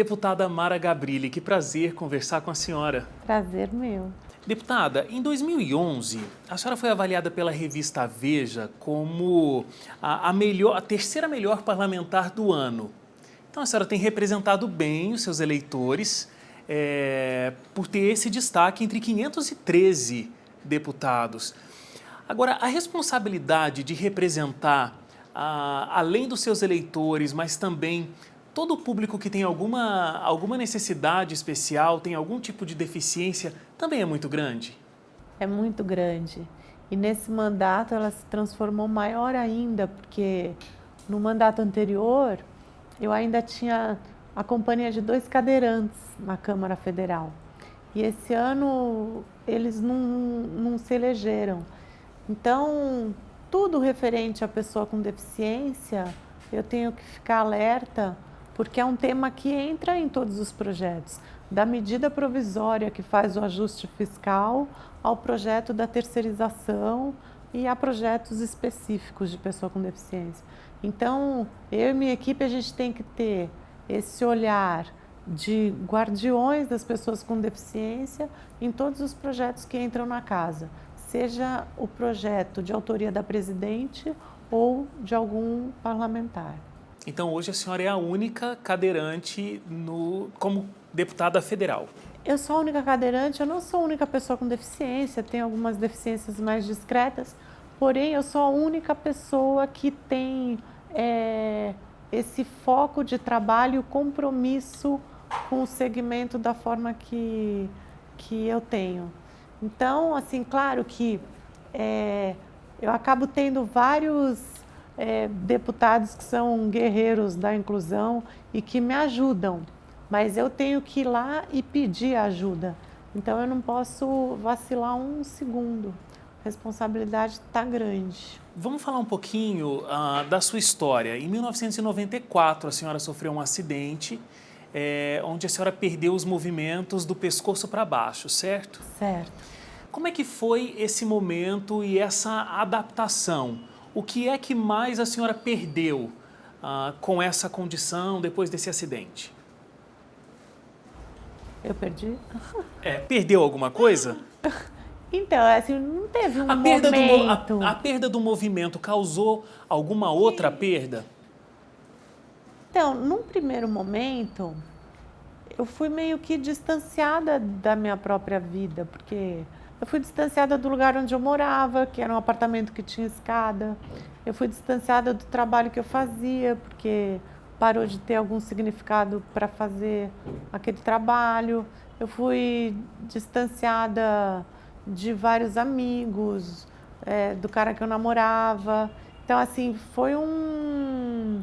Deputada Mara Gabrilli, que prazer conversar com a senhora. Prazer meu. Deputada, em 2011, a senhora foi avaliada pela revista Veja como a terceira melhor parlamentar do ano. Então, a senhora tem representado bem os seus eleitores por ter esse destaque entre 513 deputados. Agora, a responsabilidade de representar, além dos seus eleitores, mas também todo o público que tem alguma necessidade especial, tem algum tipo de deficiência, também é muito grande? É muito grande. E nesse mandato ela se transformou maior ainda, porque no mandato anterior eu ainda tinha a companhia de 2 cadeirantes na Câmara Federal. E esse ano eles não se elegeram. Então, tudo referente à pessoa com deficiência, eu tenho que ficar alerta, porque é um tema que entra em todos os projetos, da medida provisória que faz o ajuste fiscal, ao projeto da terceirização e a projetos específicos de pessoa com deficiência. Então, eu e minha equipe, a gente tem que ter esse olhar de guardiões das pessoas com deficiência em todos os projetos que entram na casa, seja o projeto de autoria da presidente ou de algum parlamentar. Então, hoje a senhora é a única cadeirante como deputada federal. Eu sou a única cadeirante, eu não sou a única pessoa com deficiência, tenho algumas deficiências mais discretas, porém eu sou a única pessoa que tem esse foco de trabalho, compromisso com o segmento da forma que eu tenho. Então, assim, claro que eu acabo tendo vários deputados que são guerreiros da inclusão e que me ajudam, mas eu tenho que ir lá e pedir ajuda. Então eu não posso vacilar um segundo. A responsabilidade está grande. Vamos falar um pouquinho da sua história. Em 1994, a senhora sofreu um acidente onde a senhora perdeu os movimentos do pescoço para baixo, certo? Certo. Como é que foi esse momento e essa adaptação? O que é que mais a senhora perdeu com essa condição depois desse acidente? Eu perdi? Perdeu alguma coisa? Então, assim, não teve um momento. A perda do movimento causou alguma outra perda? Então, num primeiro momento, eu fui meio que distanciada da minha própria vida, porque eu fui distanciada do lugar onde eu morava, que era um apartamento que tinha escada. Eu fui distanciada do trabalho que eu fazia, porque parou de ter algum significado para fazer aquele trabalho. Eu fui distanciada de vários amigos, do cara que eu namorava. Então, assim, foi um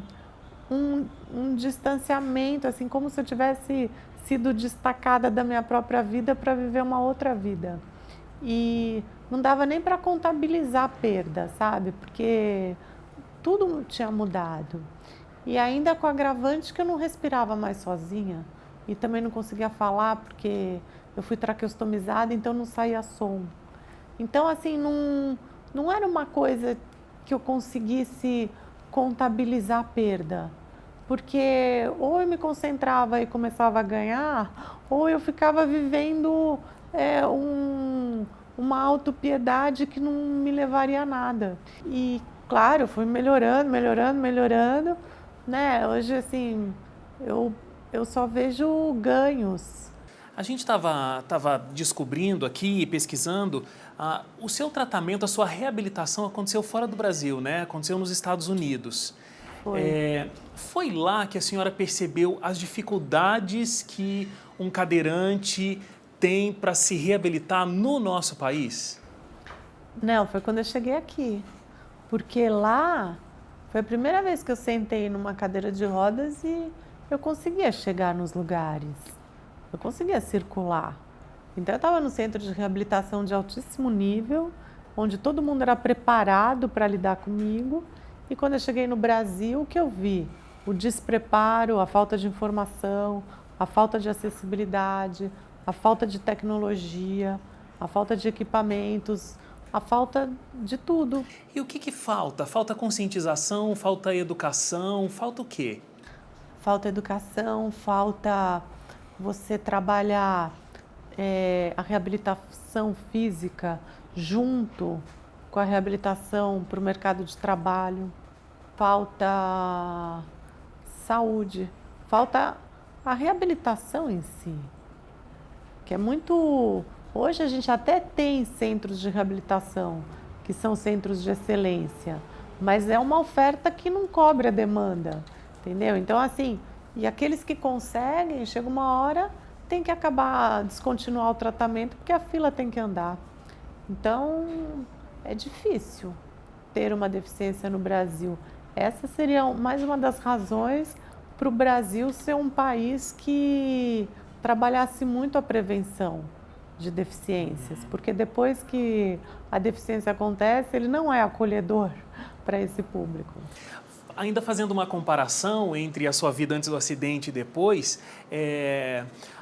distanciamento, assim, como se eu tivesse sido destacada da minha própria vida para viver uma outra vida. E não dava nem para contabilizar a perda, sabe? Porque tudo tinha mudado. E ainda com o agravante que eu não respirava mais sozinha e também não conseguia falar porque eu fui traqueostomizada, então não saía som. Então, assim, não era uma coisa que eu conseguisse contabilizar a perda, porque ou eu me concentrava e começava a ganhar, ou eu ficava vivendo uma autopiedade que não me levaria a nada. E, claro, eu fui melhorando, né? Hoje, assim, eu só vejo ganhos. A gente estava descobrindo aqui, pesquisando, o seu tratamento, a sua reabilitação aconteceu fora do Brasil, né? Aconteceu nos Estados Unidos. Foi lá que a senhora percebeu as dificuldades que um cadeirante tem para se reabilitar no nosso país? Não, foi quando eu cheguei aqui. Porque lá foi a primeira vez que eu sentei numa cadeira de rodas e eu conseguia chegar nos lugares. Eu conseguia circular. Então eu estava no centro de reabilitação de altíssimo nível, onde todo mundo era preparado para lidar comigo. E quando eu cheguei no Brasil, o que eu vi? O despreparo, a falta de informação, a falta de acessibilidade, a falta de tecnologia, a falta de equipamentos, a falta de tudo. E o que falta? Falta conscientização, falta educação, falta o quê? falta educação, falta você trabalhar a reabilitação física junto com a reabilitação para o mercado de trabalho, falta saúde, falta a reabilitação em si, que é muito... Hoje a gente até tem centros de reabilitação, que são centros de excelência, mas é uma oferta que não cobre a demanda, entendeu? Então, assim, e aqueles que conseguem, chega uma hora, tem que acabar, descontinuar o tratamento, porque a fila tem que andar. Então, é difícil ter uma deficiência no Brasil. Essa seria mais uma das razões para o Brasil ser um país que trabalhasse muito a prevenção de deficiências, porque depois que a deficiência acontece, ele não é acolhedor para esse público. Ainda fazendo uma comparação entre a sua vida antes do acidente e depois,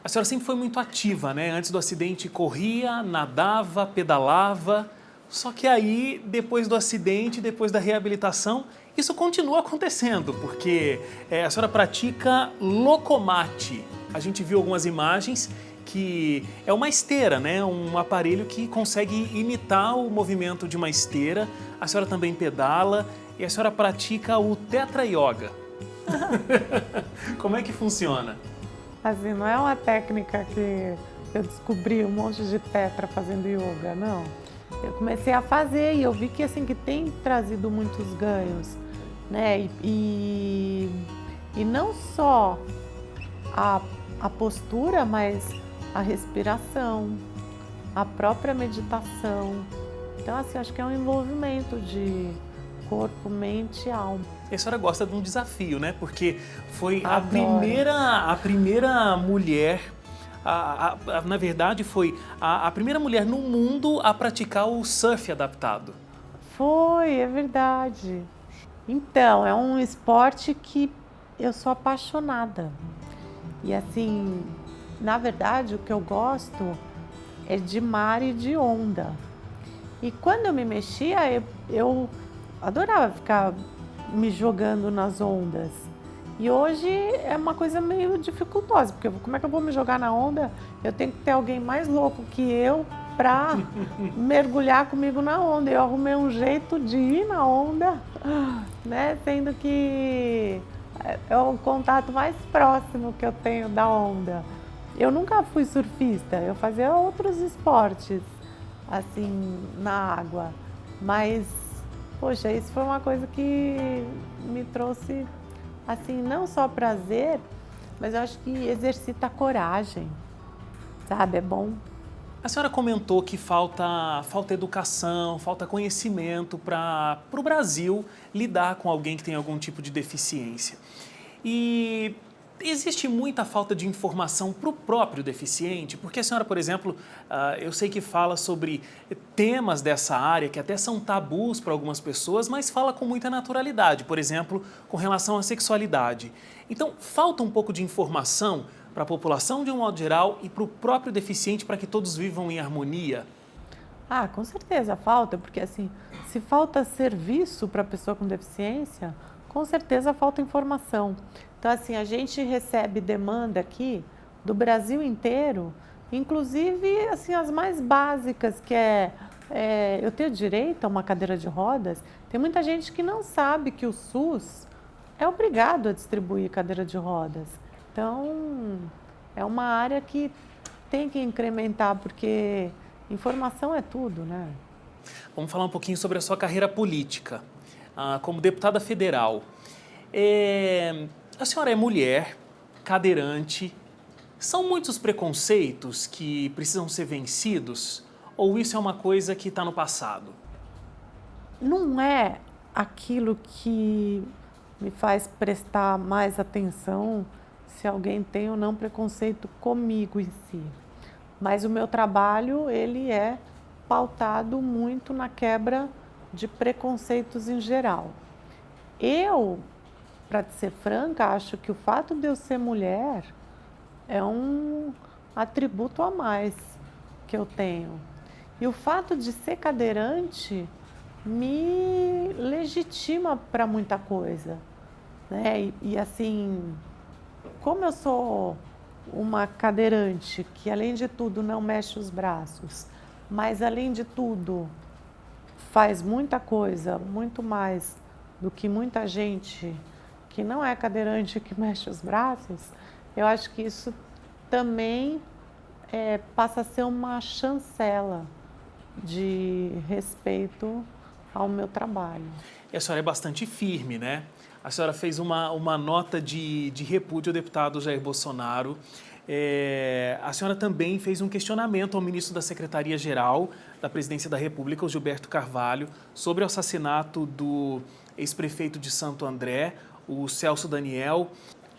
a senhora sempre foi muito ativa, né? Antes do acidente corria, nadava, pedalava, só que aí, depois do acidente, depois da reabilitação, isso continua acontecendo, porque a senhora pratica locomate. A gente viu algumas imagens que é uma esteira, né? Um aparelho que consegue imitar o movimento de uma esteira. A senhora também pedala e a senhora pratica o Tetra Yoga. Como é que funciona? Assim, não é uma técnica que eu descobri um monte de tetra fazendo yoga, não. Eu comecei a fazer e eu vi que, assim, que tem trazido muitos ganhos, né? E não só a postura, mas a respiração, a própria meditação. Então, assim, acho que é um envolvimento de corpo, mente e alma. E a senhora gosta de um desafio, né? Porque foi Adoro. a primeira mulher, na verdade, foi a primeira mulher no mundo a praticar o surf adaptado. Foi, é verdade. Então, é um esporte que eu sou apaixonada. E assim, na verdade, o que eu gosto é de mar e de onda. E quando eu me mexia, eu adorava ficar me jogando nas ondas. E hoje é uma coisa meio dificultosa, porque como é que eu vou me jogar na onda? Eu tenho que ter alguém mais louco que eu para mergulhar comigo na onda. Eu arrumei um jeito de ir na onda, né? Sendo que é o contato mais próximo que eu tenho da onda. Eu nunca fui surfista, eu fazia outros esportes, assim, na água. Mas, poxa, isso foi uma coisa que me trouxe, assim, não só prazer, mas eu acho que exercita a coragem, sabe? É bom. A senhora comentou que falta educação, falta conhecimento para o Brasil lidar com alguém que tem algum tipo de deficiência. E existe muita falta de informação para o próprio deficiente, porque a senhora, por exemplo, eu sei que fala sobre temas dessa área que até são tabus para algumas pessoas, mas fala com muita naturalidade, por exemplo, com relação à sexualidade. Então, falta um pouco de informação para a população de um modo geral e para o próprio deficiente para que todos vivam em harmonia? Ah, com certeza falta, porque assim, se falta serviço para a pessoa com deficiência, com certeza falta informação. Então, assim, a gente recebe demanda aqui do Brasil inteiro, inclusive, assim, as mais básicas, que eu tenho direito a uma cadeira de rodas. Tem muita gente que não sabe que o SUS é obrigado a distribuir cadeira de rodas. Então, é uma área que tem que incrementar, porque informação é tudo, né? Vamos falar um pouquinho sobre a sua carreira política, como deputada federal. A senhora é mulher, cadeirante. São muitos preconceitos que precisam ser vencidos? Ou isso é uma coisa que está no passado? Não é aquilo que me faz prestar mais atenção se alguém tem ou não preconceito comigo em si. Mas o meu trabalho, ele é pautado muito na quebra de preconceitos em geral. Eu, para ser franca, acho que o fato de eu ser mulher é um atributo a mais que eu tenho. E o fato de ser cadeirante me legitima para muita coisa, né? E assim, como eu sou uma cadeirante que, além de tudo, não mexe os braços, mas, além de tudo, faz muita coisa, muito mais do que muita gente que não é cadeirante que mexe os braços, eu acho que isso também passa a ser uma chancela de respeito ao meu trabalho. E a senhora é bastante firme, né? A senhora fez uma nota de repúdio ao deputado Jair Bolsonaro. A senhora também fez um questionamento ao ministro da Secretaria-Geral da Presidência da República, o Gilberto Carvalho, sobre o assassinato do ex-prefeito de Santo André, o Celso Daniel.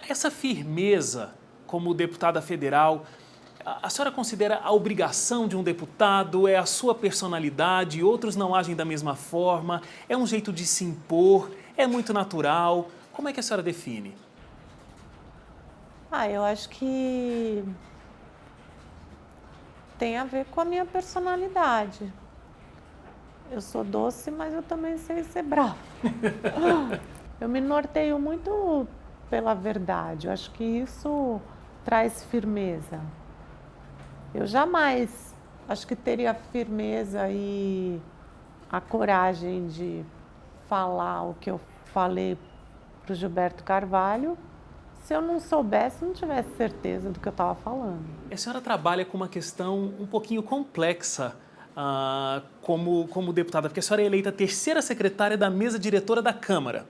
Essa firmeza como deputada federal, a senhora considera a obrigação de um deputado, é a sua personalidade, outros não agem da mesma forma, é um jeito de se impor, é muito natural? Como é que a senhora define? Eu acho que tem a ver com a minha personalidade. Eu sou doce, mas eu também sei ser brava. Eu me norteio muito pela verdade. Eu acho que isso traz firmeza. Eu jamais acho que teria firmeza e a coragem de falar o que eu falei para o Gilberto Carvalho se eu não soubesse, não tivesse certeza do que eu estava falando. A senhora trabalha com uma questão um pouquinho complexa como deputada, porque a senhora é eleita a terceira secretária da mesa diretora da Câmara.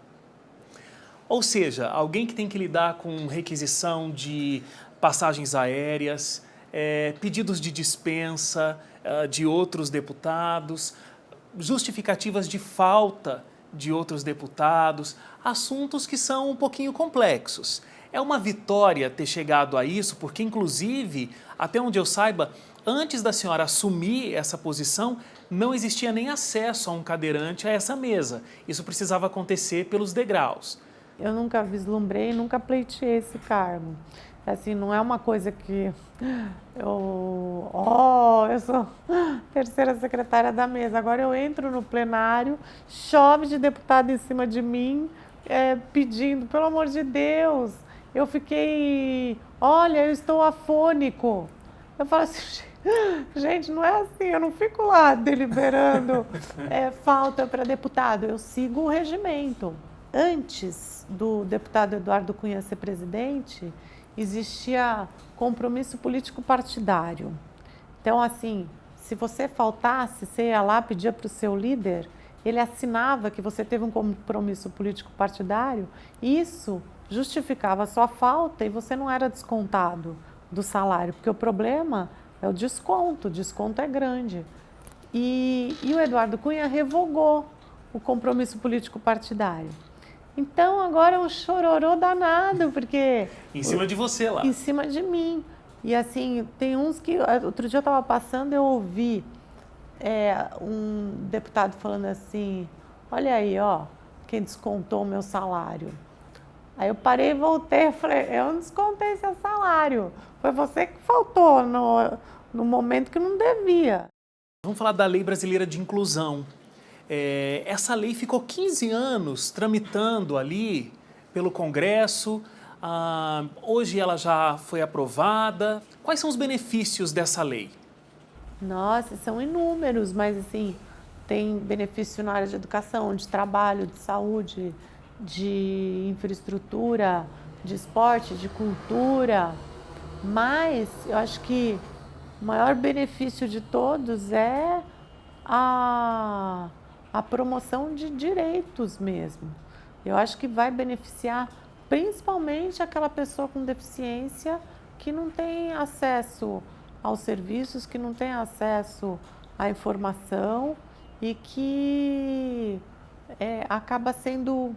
Ou seja, alguém que tem que lidar com requisição de passagens aéreas, pedidos de dispensa de outros deputados, justificativas de falta de outros deputados, assuntos que são um pouquinho complexos. É uma vitória ter chegado a isso, porque, inclusive, até onde eu saiba, antes da senhora assumir essa posição, não existia nem acesso a um cadeirante a essa mesa. Isso precisava acontecer pelos degraus. Eu nunca vislumbrei, nunca pleiteei esse cargo. Assim, não é uma coisa que eu sou terceira secretária da mesa. Agora eu entro no plenário, chove de deputado em cima de mim, pedindo, pelo amor de Deus, eu fiquei, olha, eu estou afônico. Eu falo assim, gente, não é assim, eu não fico lá deliberando falta para deputado, eu sigo o regimento. Antes do deputado Eduardo Cunha ser presidente, existia compromisso político partidário. Então, assim, se você faltasse, você ia lá, pedia para o seu líder, ele assinava que você teve um compromisso político partidário, e isso justificava a sua falta e você não era descontado do salário, porque o problema é o desconto é grande. E o Eduardo Cunha revogou o compromisso político partidário. Então, agora é um chororô danado, porque... Em cima de você lá. Em cima de mim. E assim, tem uns que... Outro dia eu estava passando, eu ouvi um deputado falando assim, olha aí, ó, quem descontou o meu salário. Aí eu parei e voltei e falei, eu não descontei seu salário. Foi você que faltou no momento que não devia. Vamos falar da Lei Brasileira de Inclusão. Essa lei ficou 15 anos tramitando ali pelo Congresso, hoje ela já foi aprovada. Quais são os benefícios dessa lei? Nossa, são inúmeros, mas assim, tem benefício na área de educação, de trabalho, de saúde, de infraestrutura, de esporte, de cultura, mas eu acho que o maior benefício de todos é a promoção de direitos mesmo. Eu acho que vai beneficiar principalmente aquela pessoa com deficiência que não tem acesso aos serviços, que não tem acesso à informação e que acaba sendo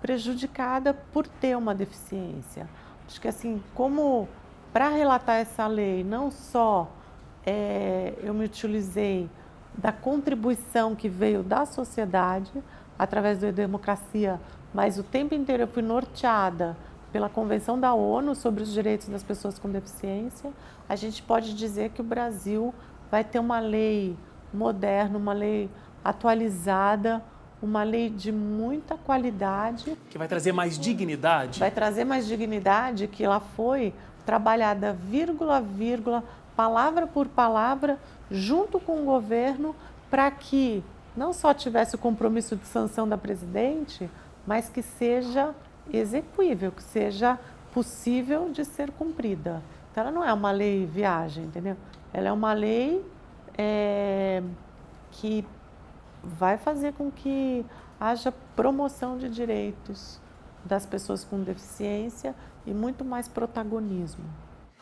prejudicada por ter uma deficiência. Acho que assim, como para relatar essa lei, não só eu me utilizei da contribuição que veio da sociedade, através da democracia, mas o tempo inteiro eu fui norteada pela Convenção da ONU sobre os direitos das pessoas com deficiência, a gente pode dizer que o Brasil vai ter uma lei moderna, uma lei atualizada, uma lei de muita qualidade. Que vai trazer mais dignidade? Vai trazer mais dignidade, que ela foi trabalhada vírgula a vírgula, palavra por palavra, junto com o governo, para que não só tivesse o compromisso de sanção da presidente, mas que seja execuível, que seja possível de ser cumprida. Então, ela não é uma lei viagem, entendeu? Ela é uma lei que vai fazer com que haja promoção de direitos das pessoas com deficiência e muito mais protagonismo.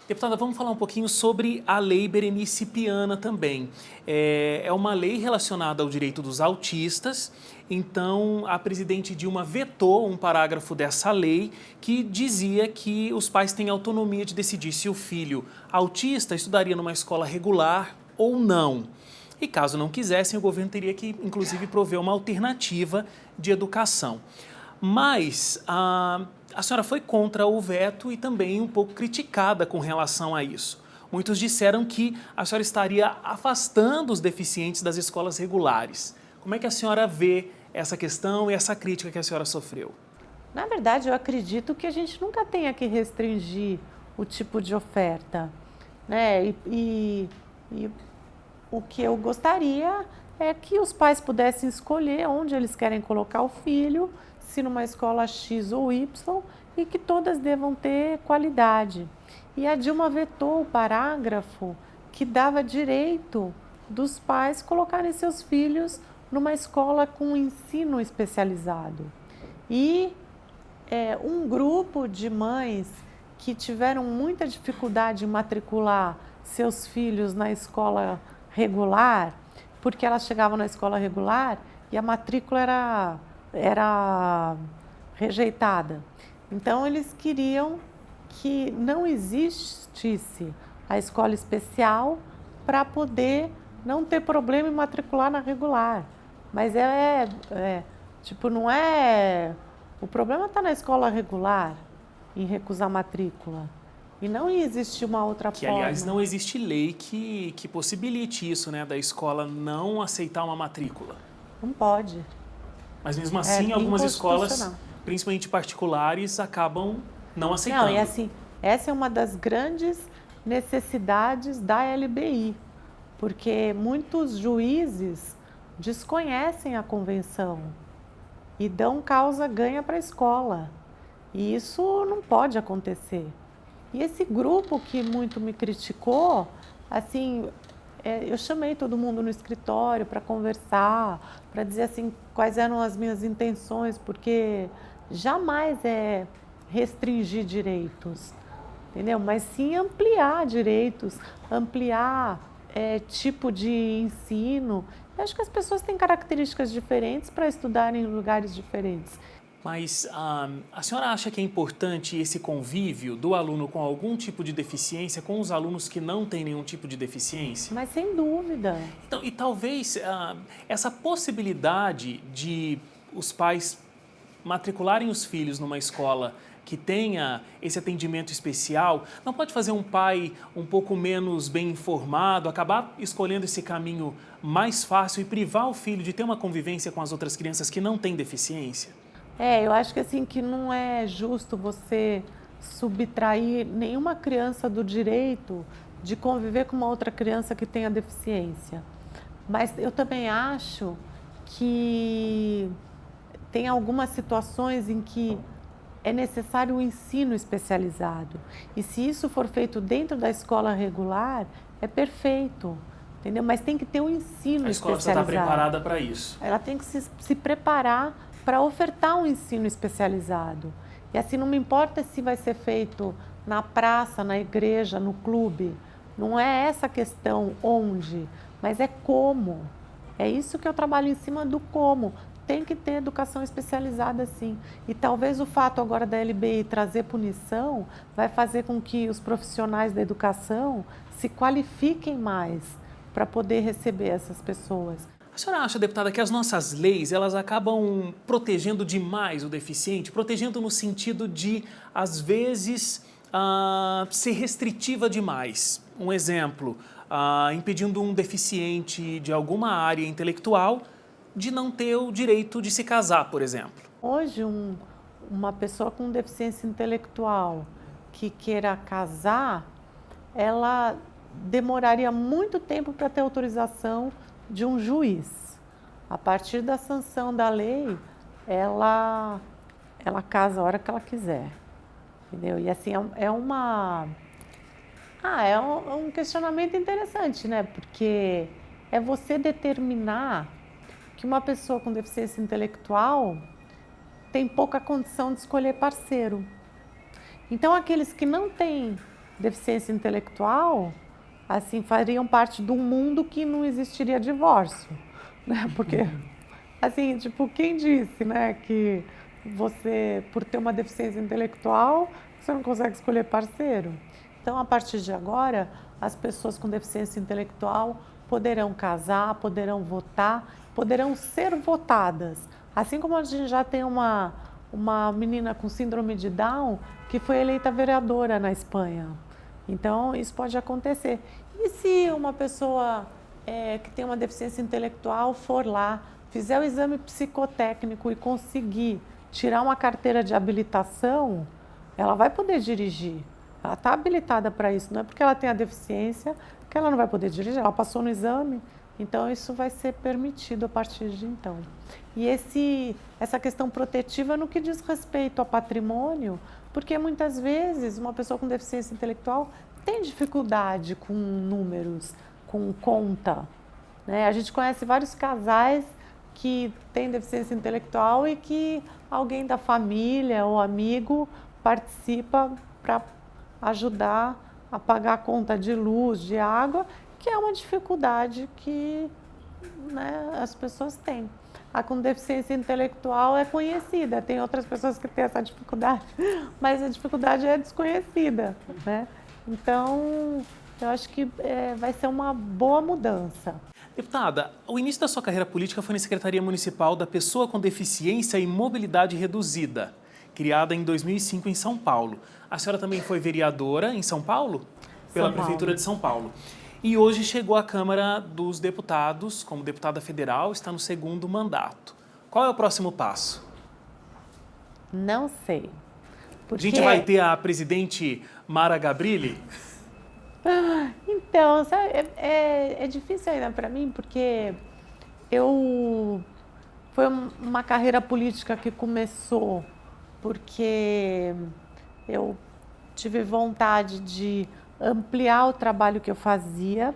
Deputada, vamos falar um pouquinho sobre a Lei Berenice Piana também. É uma lei relacionada ao direito dos autistas, então a presidente Dilma vetou um parágrafo dessa lei que dizia que os pais têm autonomia de decidir se o filho autista estudaria numa escola regular ou não. E caso não quisessem, o governo teria que, inclusive, prover uma alternativa de educação. Mas a senhora foi contra o veto e também um pouco criticada com relação a isso. Muitos disseram que a senhora estaria afastando os deficientes das escolas regulares. Como é que a senhora vê essa questão e essa crítica que a senhora sofreu? Na verdade, eu acredito que a gente nunca tenha que restringir o tipo de oferta, né? E o que eu gostaria é que os pais pudessem escolher onde eles querem colocar o filho, se numa escola X ou Y, e que todas devam ter qualidade. E a Dilma vetou o parágrafo que dava direito dos pais colocarem seus filhos numa escola com ensino especializado. E um grupo de mães que tiveram muita dificuldade em matricular seus filhos na escola regular, porque elas chegavam na escola regular e a matrícula era rejeitada. Então, eles queriam que não existisse a escola especial para poder não ter problema em matricular na regular. Mas não é... O problema está na escola regular, em recusar matrícula. E não existe uma outra forma. Que, aliás, não existe lei que possibilite isso, né? Da escola não aceitar uma matrícula. Não pode. Mas mesmo assim, algumas escolas, principalmente particulares, acabam não aceitando. Não, e assim, essa é uma das grandes necessidades da LBI, porque muitos juízes desconhecem a convenção e dão causa-ganha para a escola. E isso não pode acontecer. E esse grupo que muito me criticou, assim, eu chamei todo mundo no escritório para conversar, para dizer assim quais eram as minhas intenções, porque jamais é restringir direitos, entendeu? Mas sim ampliar direitos, ampliar tipo de ensino. Eu acho que as pessoas têm características diferentes para estudarem em lugares diferentes. Mas a senhora acha que é importante esse convívio do aluno com algum tipo de deficiência com os alunos que não têm nenhum tipo de deficiência? Mas sem dúvida. Então, e talvez essa possibilidade de os pais matricularem os filhos numa escola que tenha esse atendimento especial, não pode fazer um pai um pouco menos bem informado, acabar escolhendo esse caminho mais fácil e privar o filho de ter uma convivência com as outras crianças que não têm deficiência? Eu acho que assim que não é justo você subtrair nenhuma criança do direito de conviver com uma outra criança que tenha deficiência. Mas eu também acho que tem algumas situações em que é necessário um ensino especializado. E se isso for feito dentro da escola regular, é perfeito, entendeu? Mas tem que ter um ensino especializado. A escola precisa estar preparada para isso. Ela tem que se preparar para ofertar um ensino especializado. E assim, não me importa se vai ser feito na praça, na igreja, no clube. Não é essa a questão onde, mas é como. É isso que eu trabalho em cima do como. Tem que ter educação especializada, sim. E talvez o fato agora da LBI trazer punição vai fazer com que os profissionais da educação se qualifiquem mais para poder receber essas pessoas. A senhora acha, deputada, que as nossas leis, elas acabam protegendo demais o deficiente? Protegendo no sentido de, às vezes, ser restritiva demais. Um exemplo, impedindo um deficiente de alguma área intelectual de não ter o direito de se casar, por exemplo. Hoje, uma pessoa com deficiência intelectual que queira casar, ela demoraria muito tempo para ter autorização de um juiz. A partir da sanção da lei, ela casa a hora que ela quiser, entendeu? E assim, é um questionamento interessante, né? Porque é você determinar que uma pessoa com deficiência intelectual tem pouca condição de escolher parceiro. Então, aqueles que não têm deficiência intelectual, assim, fariam parte de um mundo que não existiria divórcio, né? Porque, assim, tipo, quem disse, né, que você, por ter uma deficiência intelectual, você não consegue escolher parceiro? Então, a partir de agora, as pessoas com deficiência intelectual poderão casar, poderão votar, poderão ser votadas. Assim como a gente já tem uma menina com síndrome de Down que foi eleita vereadora na Espanha. Então, isso pode acontecer. E se uma pessoa que tem uma deficiência intelectual for lá, fizer o exame psicotécnico e conseguir tirar uma carteira de habilitação, ela vai poder dirigir. Ela está habilitada para isso, não é porque ela tem a deficiência que ela não vai poder dirigir, ela passou no exame, então isso vai ser permitido a partir de então. E essa questão protetiva no que diz respeito ao patrimônio, porque muitas vezes uma pessoa com deficiência intelectual tem dificuldade com números, com conta, né? A gente conhece vários casais que têm deficiência intelectual e que alguém da família ou amigo participa para ajudar a pagar a conta de luz, de água, que é uma dificuldade que, né, as pessoas têm. A com deficiência intelectual é conhecida, tem outras pessoas que têm essa dificuldade, mas a dificuldade é desconhecida, né? Então, eu acho que vai ser uma boa mudança. Deputada, o início da sua carreira política foi na Secretaria Municipal da Pessoa com Deficiência e Mobilidade Reduzida, criada em 2005 em São Paulo. A senhora também foi vereadora em São Paulo? Pela Prefeitura de São Paulo. E hoje chegou à Câmara dos Deputados, como deputada federal, está no segundo mandato. Qual é o próximo passo? Não sei. Porque... A gente vai ter a presidente Mara Gabrilli? Então, sabe, é difícil ainda para mim, porque foi uma carreira política que começou porque eu tive vontade de ampliar o trabalho que eu fazia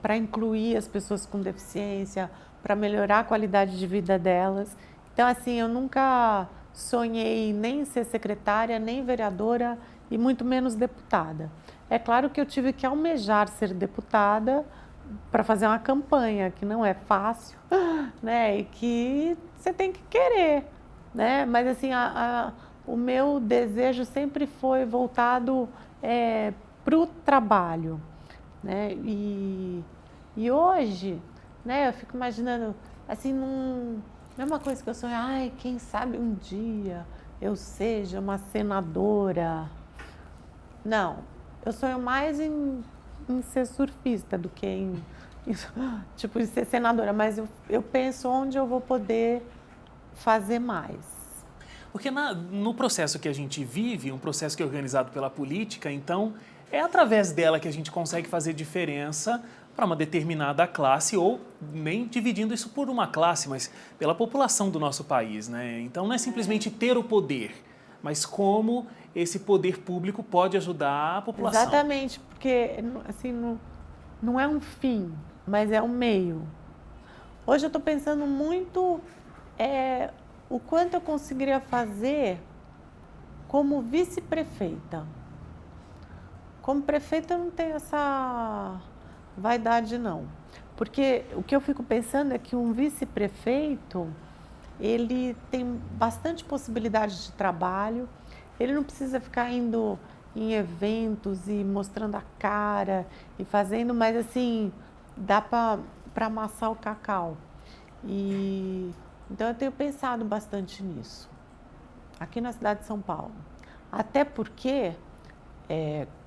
para incluir as pessoas com deficiência, para melhorar a qualidade de vida delas. Então, assim, eu nunca sonhei nem em ser secretária, nem vereadora e muito menos deputada. É claro que eu tive que almejar ser deputada para fazer uma campanha, que não é fácil, né? E que você tem que querer, né? Mas, assim, o meu desejo sempre foi voltado para o trabalho, né? E hoje, né, eu fico imaginando, assim, não é uma coisa que eu sonho, ai, quem sabe um dia eu seja uma senadora. Não, eu sonho mais em ser surfista do que em ser senadora, mas eu penso onde eu vou poder fazer mais. Porque no processo que a gente vive, um processo que é organizado pela política, então é através dela que a gente consegue fazer diferença para uma determinada classe, ou nem dividindo isso por uma classe, mas pela população do nosso país, né? Então não é simplesmente ter o poder, mas como esse poder público pode ajudar a população. Exatamente, porque assim, não é um fim, mas é um meio. Hoje eu estou pensando muito o quanto eu conseguiria fazer como vice-prefeita. Como prefeita eu não tenho essa vaidade, não. Porque o que eu fico pensando é que um vice-prefeito, ele tem bastante possibilidade de trabalho, ele não precisa ficar indo em eventos e mostrando a cara e fazendo, mas assim, dá para amassar o cacau. Então eu tenho pensado bastante nisso, aqui na cidade de São Paulo. Até porque,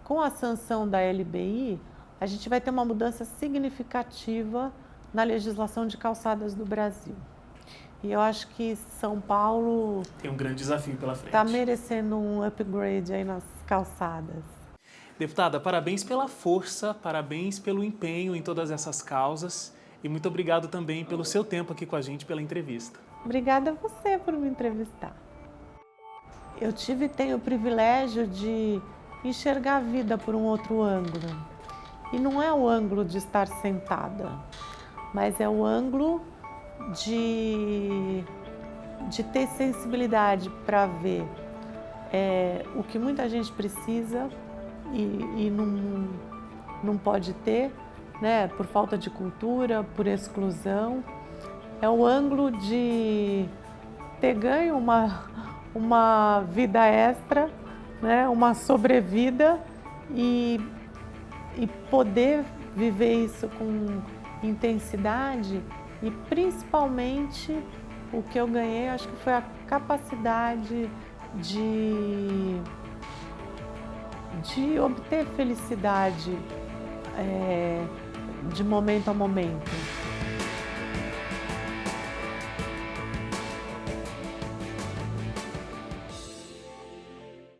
com a sanção da LBI, a gente vai ter uma mudança significativa na legislação de calçadas do Brasil. E eu acho que São Paulo Tem um grande desafio pela frente. está merecendo um upgrade aí nas calçadas. Deputada, parabéns pela força, parabéns pelo empenho em todas essas causas e muito obrigado também pelo seu tempo aqui com a gente, pela entrevista. Obrigada a você por me entrevistar. Eu tenho o privilégio de enxergar a vida por um outro ângulo. E não é o ângulo de estar sentada, mas é o ângulo de ter sensibilidade para ver o que muita gente precisa e não pode ter, né, por falta de cultura, por exclusão. É o ângulo de ter ganho uma vida extra, né, uma sobrevida e poder viver isso com intensidade e principalmente o que eu ganhei, acho que foi a capacidade de obter felicidade de momento a momento.